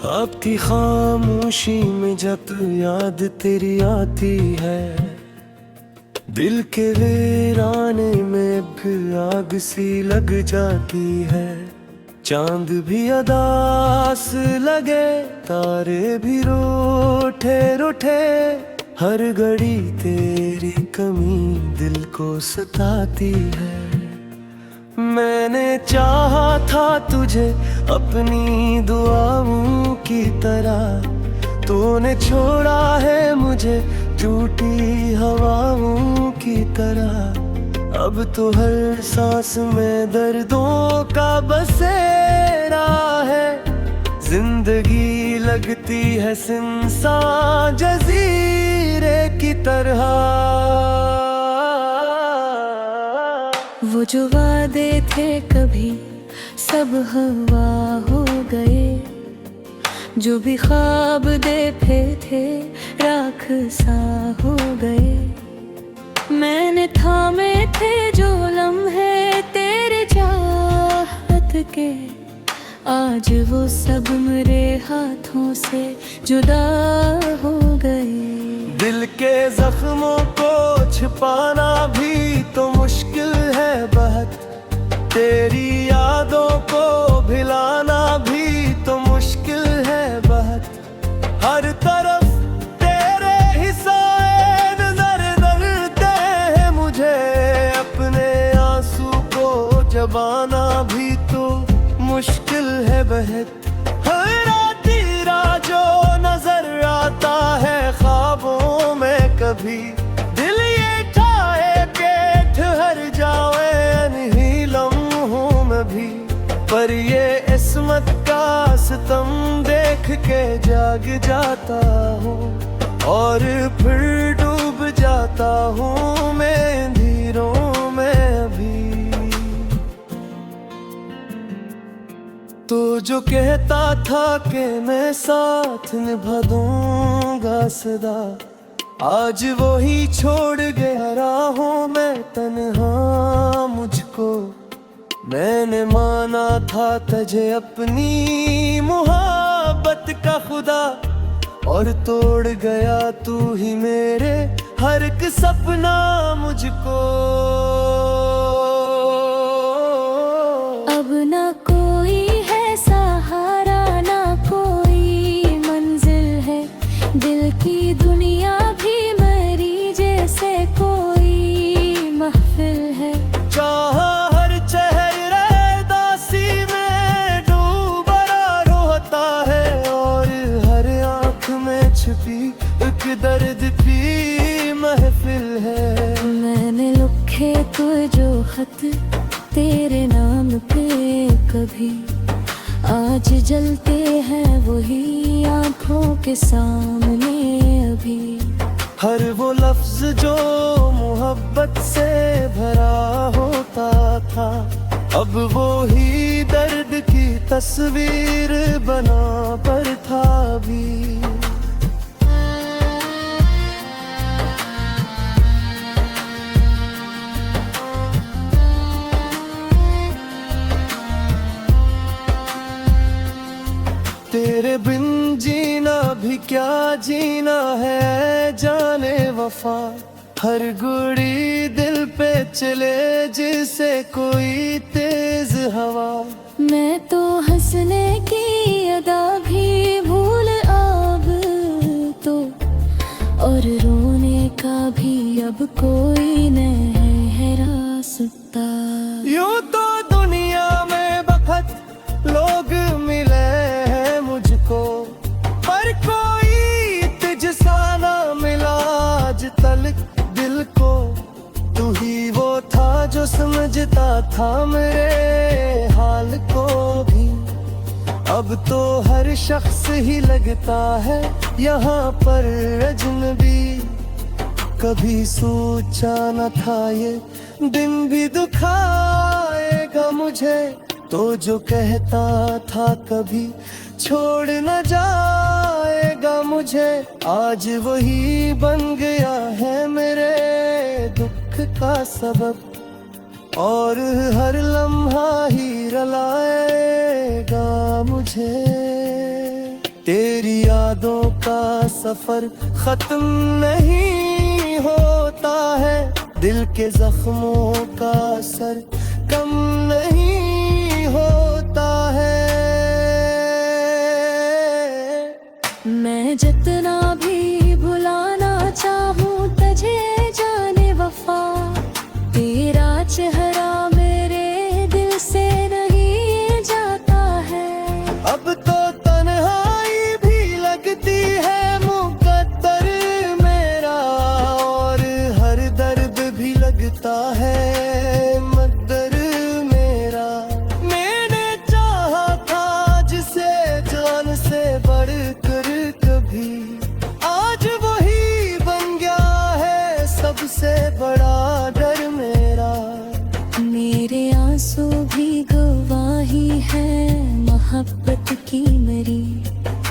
आपकी खामोशी में जब याद तेरी आती है, दिल के वीराने में भी आग सी लग जाती है। चांद भी अदास लगे, तारे भी रूठे रूठे, हर घड़ी तेरी कमी दिल को सताती है। मैंने चाहा था तुझे अपनी दुआओं की तरह, तूने छोड़ा है मुझे टूटी हवाओं की तरह। अब तो हर सांस में दर्दों का बसेरा है, जिंदगी लगती है सुनसान जजीरे की तरह। वो जो वादे थे कभी सब हवा हो गए, जो भी ख्वाब देखे थे राख सा हो गए। मैंने थामे थे जो लम्हे तेरे चाहत के, आज वो सब मेरे हाथों से जुदा हो गए। दिल के जख्मों को छिपाना भी तो मुश्किल है बहुत, तेरी यादों को भिलाना भी तो मुश्किल है बहुत। हर तरफ तेरे ही साए नजर डरते हैं मुझे, अपने आंसू को जबाना भी तो मुश्किल है बहुत। हर तेरा जो नजर आता है ख्वाबों में कभी, दिल ये ठाए के ठहर जाए इन्हीं लम्हों में भी। पर ये इस्मत का सितम देख के जाग जाता हूँ, और फिर डूब जाता हूँ मैं अंधेरों में भी। तो जो कहता था कि मैं साथ निभा दूंगा सदा, आज वो ही छोड़ गया राहों में तन्हा मुझको। मैंने माना था तुझे अपनी मोहब्बत का खुदा, और तोड़ गया तू ही मेरे हर एक सपना मुझको। अब ना कोई है सहारा, ना कोई मंजिल है, दिल की दुनिया भी मरी जैसे कोई महफिल है। चाहा हर चेहरे दासी में डूबा रोता है, और हर आँख में छिपी एक दर्द की महफिल है। मैंने लिखे तो जो खत तेरे नाम पे कभी, आज जलते हैं वही आंखों के सामने अभी। हर वो लफ्ज जो मोहब्बत से भरा होता था, अब वो ही दर्द की तस्वीर बना पर था भी। तेरे बिन जीना भी क्या जीना है जाने वफा, हर गुड़ी दिल पे चले जिसे कोई तेज हवा। मैं तो हंसने की अदा भी भूल अब तो, और रोने का भी अब कोई नहीं है रास्ता। यूं तो दुनिया में बखत लोग मिले हैं मुझको, पर कोई तुझसा ना मिला आज तलक दिल को। तू ही वो था जो समझता था मेरे हाल को भी, अब तो हर शख्स ही लगता है यहाँ पर अजनबी। कभी सोचा न था ये दिन भी दुखाएगा मुझे, तो जो कहता था कभी छोड़ न जाएगा मुझे, आज वही बन गया है मेरे दुख का सबब। और हर लम्हा ही रुलाएगा मुझे। तेरी यादों का सफर खत्म नहीं होता है, दिल के जख्मों का असर कम नहीं होता है। मैं जितना भी भुलाना चाहूँ तुझे जाने वफा, तेरा चेहरा मेरे दिल से नहीं जाता है। अब तो तन्हाई भी लगती है मुकद्दर मेरा, और हर दर्द भी लगता है मद्दर मेरा। मैंने चाहा था जिसे जान से बढ़कर कभी, आज वही बन गया है सबसे बड़ा डर मेरा। मेरे आंसू भी गवाही है मोहब्बत की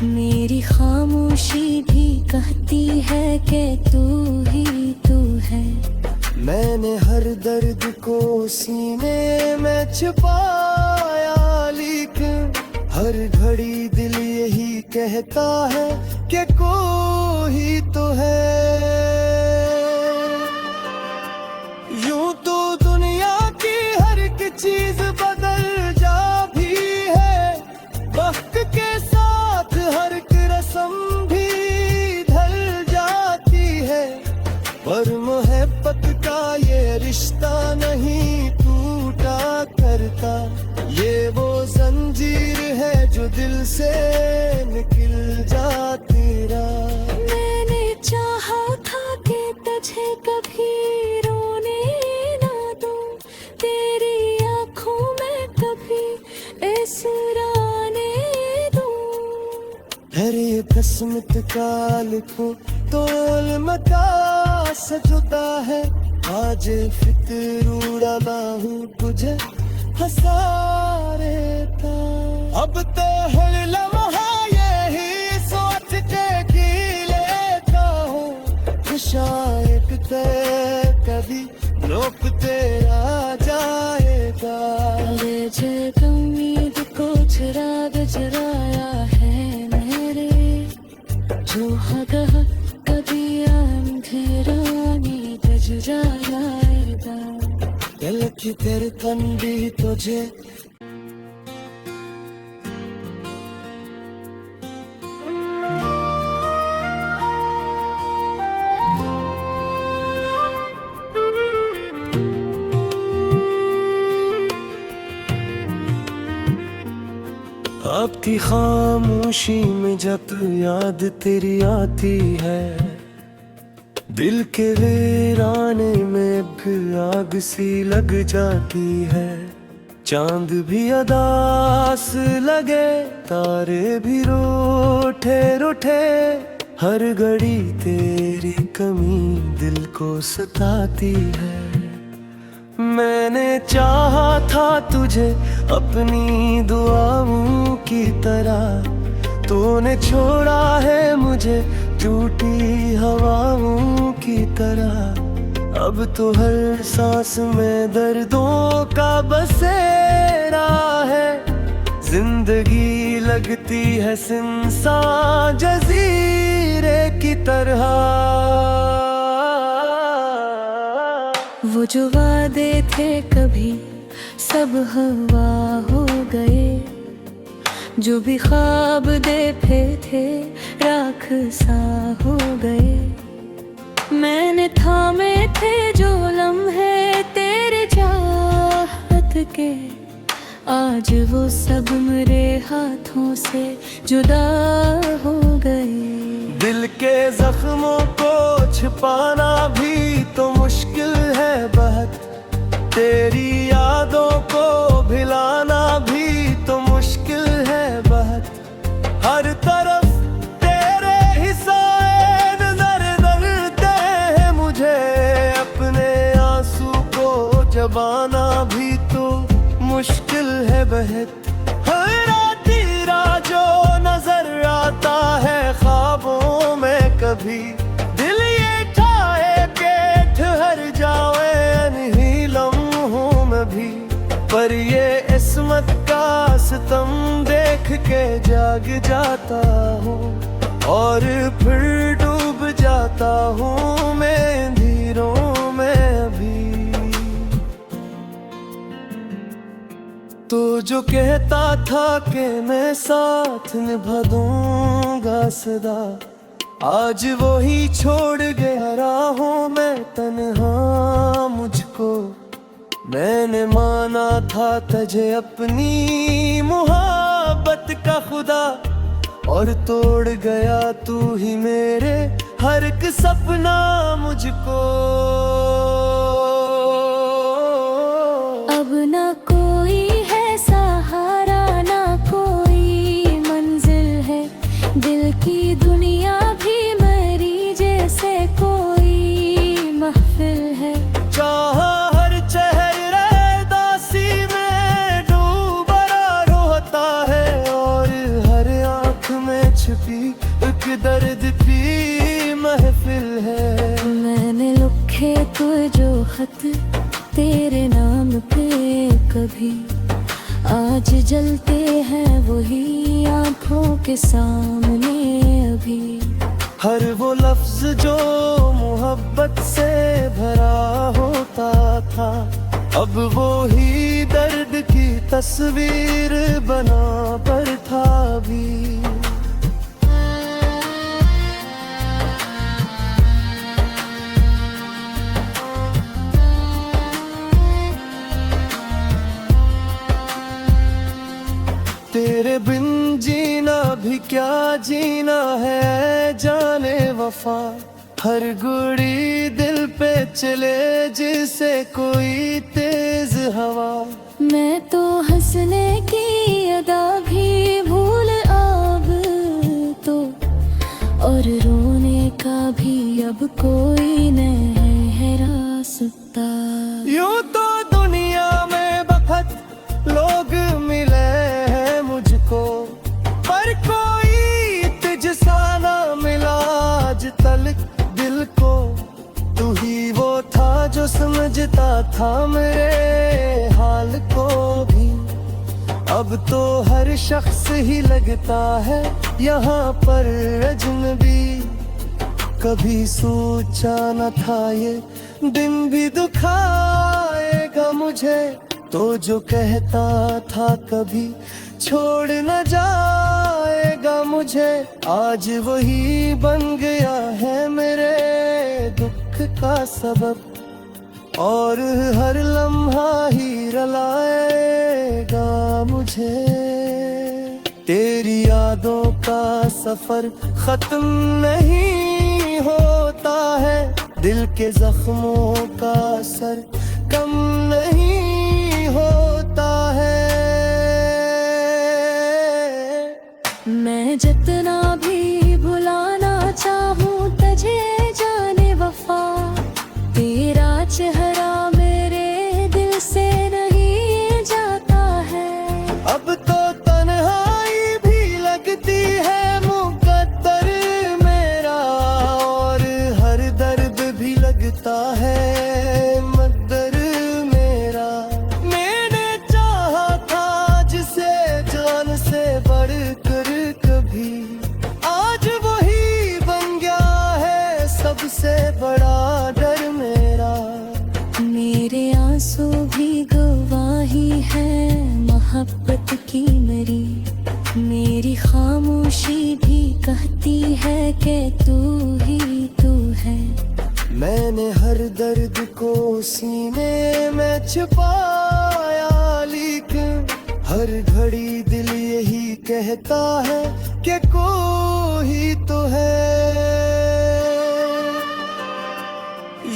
मेरी खामोशी भी कहती है कि तू ही तू है। मैंने हर दर्द को सीने में छुपाया, लेकिन हर घड़ी दिल यही कहता है कि कोई तो है। यूं तो दुनिया की हर एक चीज बदल जा भी है, वक्त के साथ हर एक रस्म भी ढल जाती है, पर मोहब्बत का ये रिश्ता नहीं टूटा करता। ये वो जंजीर है जो दिल से निकल जाती रहा। मैंने चाहा था कि तुझे कभी रोने ना दूं, तेरी आँखों में कभी इसराने दूं। हरे किस्मत का लिखो तोल मता सजता है, आज फिक्र उड़ाना हूँ तुझे हंसा रहता। अब तो हर लम्हा यही सोच के जी लेता हूँ, शायद तय कभी रोक तेरा जाएगा। अरे जग उम्मीद को चिराग जराया है मेरे, जो हगह कभी अंधेरा नींद जराएगा। दिल की तेरे तन भी तुझे आपकी खामोशी में जब याद तेरी आती है, दिल के वीराने में भी आग सी लग जाती है। चांद भी अदास लगे, तारे भी रूठे रूठे, हर घड़ी तेरी कमी दिल को सताती है। मैंने चाहा था तुझे अपनी दुआओं की तरह, तूने छोड़ा है मुझे टूटी हवाओं की तरह। अब तो हर सांस में दर्दों का बसेरा है, जिंदगी लगती है सुनसान जजीरे की तरह। वो जो वादे थे कभी सब हवा हो गए, जो भी ख्वाब देखे थे राख सा हो गए। मैंने थामे थे जो लम्हे तेरे चाहत के, आज वो सब मेरे हाथों से जुदा हो गए। दिल के जख्मों को छिपाना भी तो मुश्किल है बहुत, तेरी यादों को भिलाना भी तो मुश्किल है बहुत। हर तरफ तेरे ही साए नजर डरते हैं मुझे, अपने आंसू को जबाना भी तो मुश्किल है बहुत। हर तेरा जो नजर आता है ख्वाबों में कभी, दिल ये ठाए के ठहर जाए इन्हीं लम्हों में भी। पर ये इस्मत का सितम देख के जाग जाता हूँ और फिर डूब जाता हूँ मैं अंधेरों में अभी। तो जो कहता था कि मैं साथ निभा दूंगा सदा, आज वो ही छोड़ गया राहों में तन्हा मुझको। मैंने माना था तुझे अपनी मोहब्बत का खुदा, और तोड़ गया तू ही मेरे हर एक सपना मुझको। अब ना कोई है सहारा, ना कोई मंजिल है, दिल की दुनिया भी मरी जैसे कोई महफिल है। चाहा हर चेहरे दासी में डूबा रोता है, और हर आँख में छिपी एक दर्द की महफिल है। मैंने लिखे तो जो खत तेरे नाम पे कभी, आज जलते हैं वही आंखों के सामने अभी। हर वो लफ्ज जो मोहब्बत से भरा होता था, अब वो ही दर्द की तस्वीर बना पर था भी। तेरे बिन जीना भी क्या जीना है जाने वफा, हर गुड़ी दिल पे चले जिसे कोई तेज हवा। मैं तो हंसने की अदा भी भूल अब तो, और रोने का भी अब कोई नहीं है रास्ता। यूं तो दुनिया में बहुत लोग मिले हैं मुझको, पर कोई तुझसा ना मिला आज तलक दिल को। तू ही वो था जो समझता था मेरे हाल को भी। अब तो हर शख्स ही लगता है यहाँ पर अजनबी। कभी सोचा न था ये दिन भी दुखाएगा मुझे, तो जो कहता था कभी छोड़ न जाएगा मुझे, आज वही बन गया है मेरे दुख का सबब। और हर लम्हा ही रुलाएगा मुझे। तेरी यादों का सफर खत्म नहीं होता है, दिल के जख्मों का असर कम नहीं होता है। मैं जितना भी भुलाना चाहूँ तुझे जाने वफा, तेरा चेहरा मेरे दिल से नहीं जाता है। अब तो तन्हाई भी लगती है मुकद्दर मेरा, और हर दर्द भी लगता है मद्दर मेरा। मैंने चाहा था जिसे जान से बढ़कर कभी, आज वही बन गया है सबसे बड़ा डर मेरा। मेरे आंसू भी गवाही है मोहब्बत की मेरी खामोशी भी कहती है कि तू ही तू है। मैंने हर दर्द को सीने में छुपाया, लेकिन हर घड़ी दिल यही कहता है कि कोई तो है।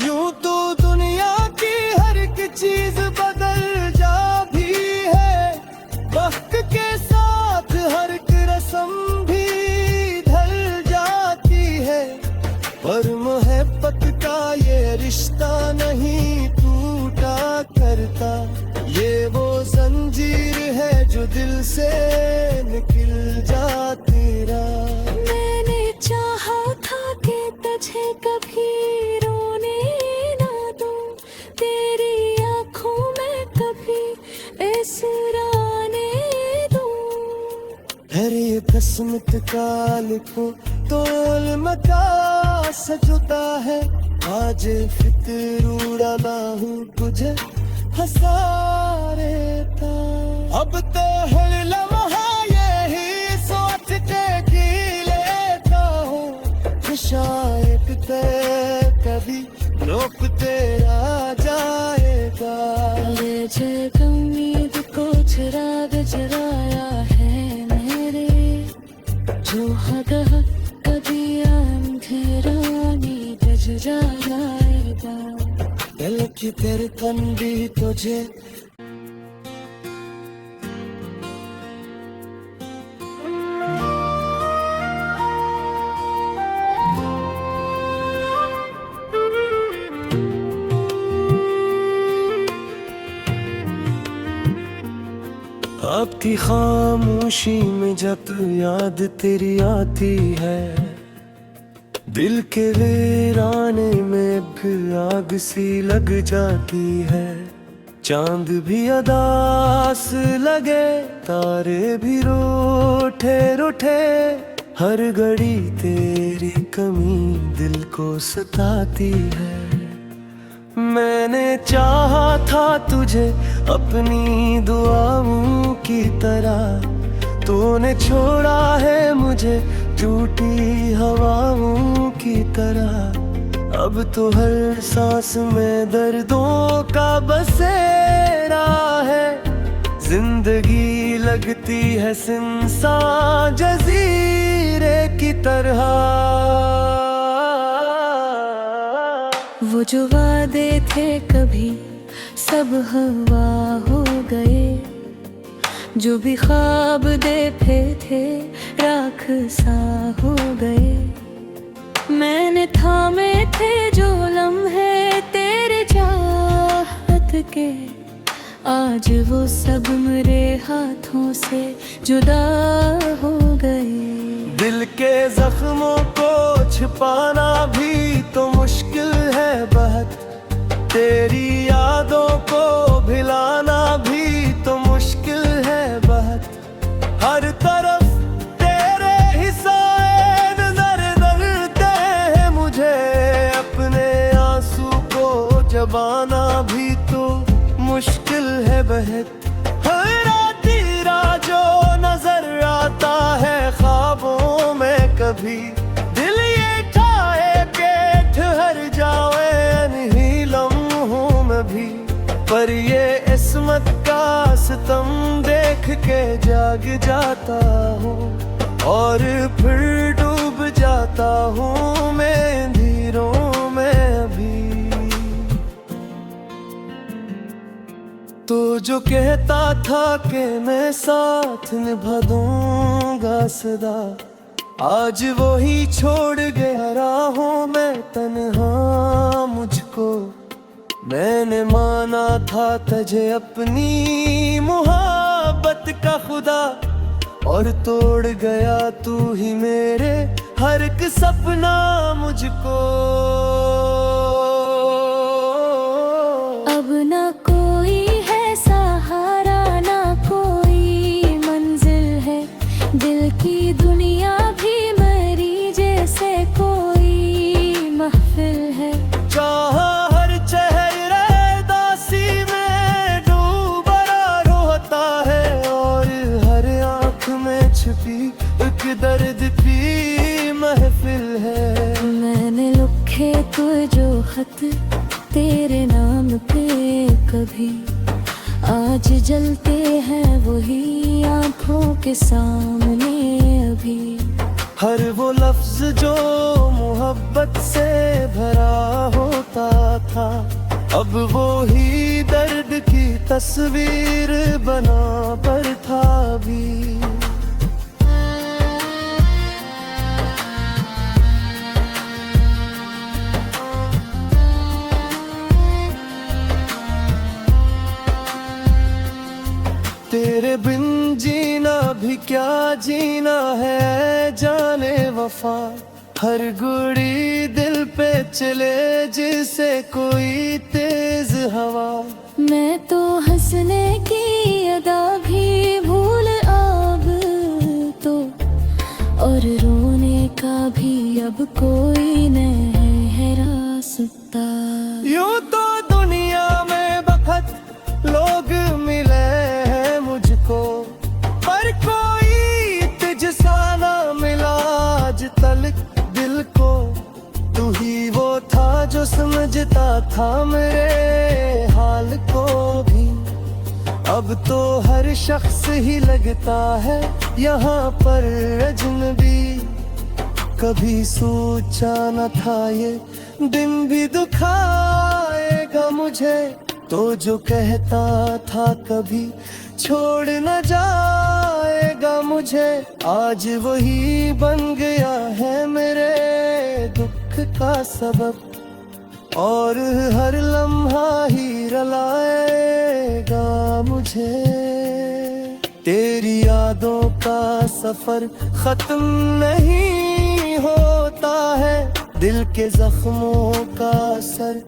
यूं तो दुनिया की हर एक चीज बदल जा भी है, वक्त के साथ हर एक रस्म भी ढल जाती है, पर मोहब्बत का ये रिश्ता नहीं टूटा करता। ये वो जंजीर है जो दिल से निकल जाती रहा। मैंने चाहा था कि तुझे कभी रोने ना दूं, तेरी आंखों में हर ये किस्मत का लिखो तो इल्म का सजुता है। आज फिक्र उड़ाना हूँ तुझे हंसा रहता। अब तो हर लम्हा यही सोच के जी लेता हूँ, शायद कभी रोकते आ जाएगा। ले जग उम्मीद को चिराग जलाया है मेरे, जो हद कभी अंधेरा नी बज जाएगा। दिल की धड़कन भी तुझे आपकी खामोशी में जब याद तेरी आती है, दिल के वीराने में आग सी लग जाती है। चांद भी अदास लगे, तारे भी रूठे रूठे, हर घड़ी तेरी कमी दिल को सताती है। मैंने चाहा था तुझे अपनी दुआओं की तरह, तूने छोड़ा है मुझे टूटी हवाओं की तरह। अब तो हर सांस में दर्दों का बसेरा है, जिंदगी लगती है सुनसान जजीरे की तरह। वो जो वादे थे कभी सब हवा हो गए, जो भी ख्वाब देखे थे राख सा हो गए। मैंने थामे थे जो लम्हे तेरे चाहत के, आज वो सब मेरे हाथों से जुदा हो गए। दिल के जख्मों को छिपाना भी तो मुश्किल है बहुत, तेरी यादों को भिलाना भी तो मुश्किल है बहुत। हर तरफ तेरे ही साए नजर डलते हैं मुझे, अपने आंसू को जबाना भी तो मुश्किल है बहुत। हर रात जो नजर आता है ख्वाबों में कभी, दिल ये ठाए के ठहर जाए इन्हीं लम्हों में भी। पर ये इस्मत का सितम देख के जाग जाता हूँ, और फिर डूब जाता हूँ मैं धीरों में अभी। तो जो कहता था कि मैं साथ निभा दूंगा सदा, आज वो ही छोड़ गया राहों में तन्हा मुझको। मैंने माना था तुझे अपनी मोहब्बत का खुदा, और तोड़ गया तू ही मेरे हर एक सपना मुझको। अब ना कोई है सहारा, ना कोई मंजिल है, दिल की दुनिया भी मरी जैसे कोई महफिल है। चाहा हर चेहरे दासी में डूबा रोता है, और हर आँख में छिपी एक दर्द की महफिल है। मैंने लिखे तो जो खत तेरे नाम पे कभी, आज जलते हैं वही आंखों के सामने अभी। हर वो लफ्ज जो मोहब्बत से भरा होता था, अब वो ही दर्द की तस्वीर बना पर था भी। तेरे बिन जीना भी क्या जीना है जाने वफा, हर गुड़ी दिल पे चले जिसे कोई तेज हवा। मैं तो हंसने की अदा भी भूल अब तो अब कोई नहीं है रास्ता। यूं तो दुनिया में बखत लोग मिले हैं मुझको, पर कोई तुझसा ना मिला आज तक दिल को। तू ही वो था जो समझता था मेरे हाल को भी। अब तो हर शख्स ही लगता है यहाँ पर अजनबी। कभी सोचा न था ये दिन भी दुखाएगा मुझे, तो जो कहता था कभी छोड़ न जाएगा मुझे, आज वही बन गया है मेरे दुख का सबब। और हर लम्हा ही रुलाएगा मुझे। तेरी यादों का सफर खत्म नहीं होता है, दिल के जख्मों का असर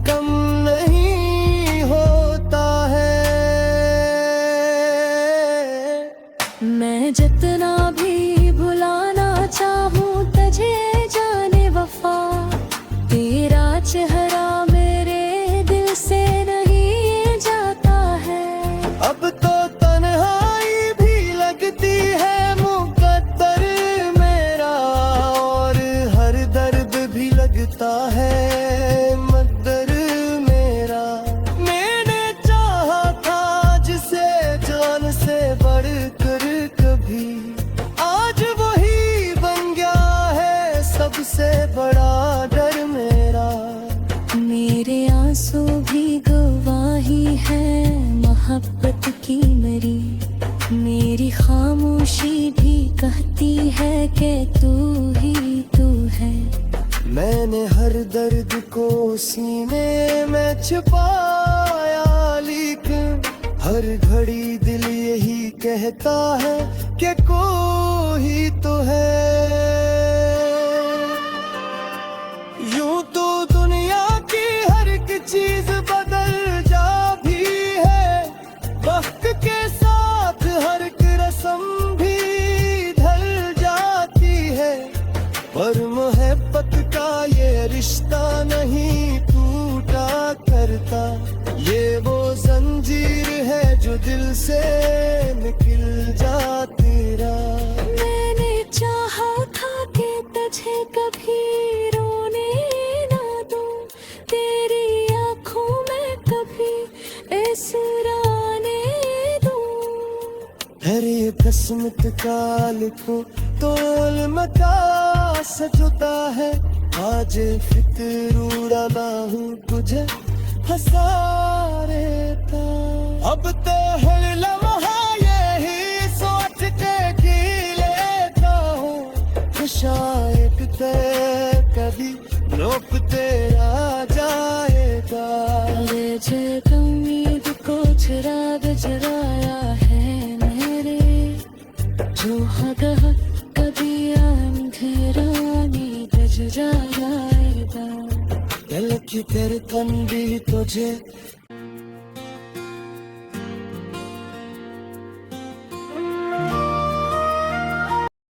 कम नहीं होता है। मैं जितना भी भुलाना चाहूँ तुझे जाने वफा, तेरा चेहरा मेरे दिल से नहीं जाता है। अब तो तन्हाई भी लगती है मुकद्दर मेरा, और हर दर्द भी लगता है मद्दर मेरा। मैंने चाहा था जिसे जान से बढ़कर कभी, आज वही बन गया है सबसे बड़ा डर मेरा। मेरे आंसू भी गवाही है मोहब्बत की मेरी खामोशी भी कहती है कि तू ही तू है। मैंने हर दर्द को सीने में छुपाया, लेकिन हर घड़ी दिल यही कहता है कि कोई तो है। यूं तो दुनिया की हर एक चीज बदल जा भी है, वक्त के साथ हर एक रस्म भी ढल जाती है, पर मोहब्बत का ये रिश्ता नहीं टूटा करता। ये वो जंजीर है जो दिल से निकल जाती रहा। मैंने चाहा था कि तुझे कभी रोने ना दूं, तेरी आँखों में कभी इसराने दूं। हरे किस्मत का लिखो तोल मका सजता है, आज फिक्र उड़ाना हूँ तुझे हंसा रहता। अब तो हर लम्हा यही सोच के जी लेता हूँ, शायद ते कभी रोक तेरा जाएगा। ले जे उम्मीद को चिराग जलाया है मेरे, जो हद कभी अंधेरा नीरज जाएगा। दिल की तेरे तन भी तुझे